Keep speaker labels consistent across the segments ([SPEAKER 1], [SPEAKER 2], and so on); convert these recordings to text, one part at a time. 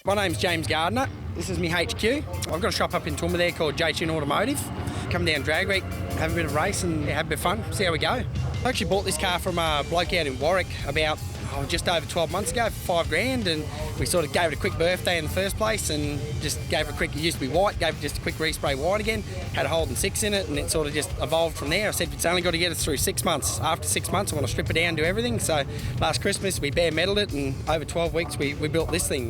[SPEAKER 1] My name's James Gardner. This is my HQ. I've got a shop up in Toowoomba there called J-Tune Automotive. Come down drag week, have a bit of race and have a bit of fun, see how we go. I actually bought this car from a bloke out in Warwick about just over 12 months ago for $5,000, and we sort of gave it a quick birthday in the first place and just gave it a quick, it used to be white, gave it just a quick respray white again, had a Holden 6 in it, and it sort of just evolved from there. I said it's only got to get us through 6 months. After 6 months I want to strip it down, do everything. So last Christmas we bare metaled it, and over 12 weeks we built this thing.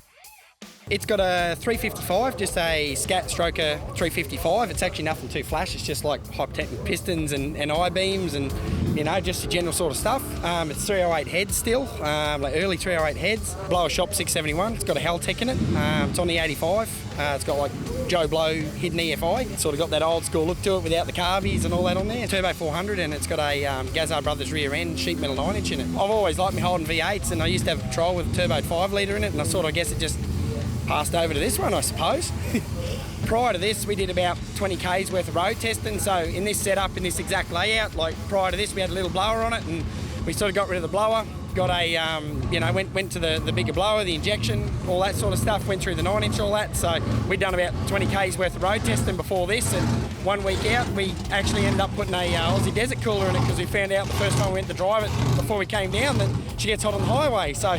[SPEAKER 1] It's got a 355, just a scat stroker 355. It's actually nothing too flash. It's just like hypertension pistons and I-beams and, you know, just the general sort of stuff. It's 308 heads still, like early 308 heads. Blower shop 671. It's got a Helltech in it. It's on the 85. It's got like Joe Blow hidden EFI. It's sort of got that old school look to it without the carbies and all that on there. Turbo 400, and it's got a Gazard Brothers rear end sheet metal 9-inch in it. I've always liked my Holden V8s, and I used to have a Patrol with a turbo 5 litre in it, and I sort of guess it just passed over to this one, I suppose. Prior to this, we did about 20 Ks worth of road testing. So in this setup, in this exact layout, like prior to this, we had a little blower on it, and we sort of got rid of the blower. Got a, went to the bigger blower, the injection, all that sort of stuff. Went through the 9-inch, all that. So we'd done about 20 Ks worth of road testing before this, and 1 week out, we actually ended up putting a Aussie Desert Cooler in it, because we found out the first time we went to drive it before we came down that she gets hot on the highway. So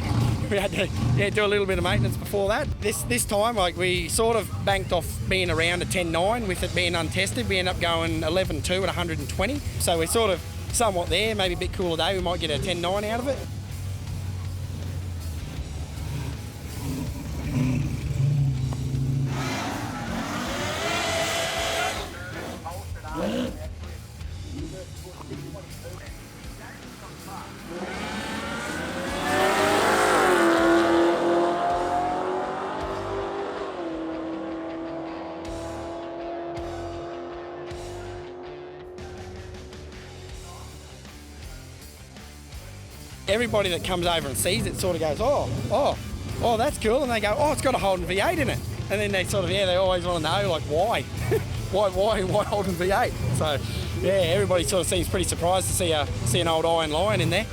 [SPEAKER 1] we had to do a little bit of maintenance before that. This time, like, we sort of banked off being around a 10.9 with it being untested. We ended up going 11.2 at 120. So we're sort of somewhat there. Maybe a bit cooler day, we might get a 10.9 out of it. Everybody that comes over and sees it sort of goes, oh, that's cool. And they go, oh, it's got a Holden V8 in it. And then they sort of, they always want to know, like, why? why Holden V8? So, yeah, everybody sort of seems pretty surprised to see an old Iron Lion in there.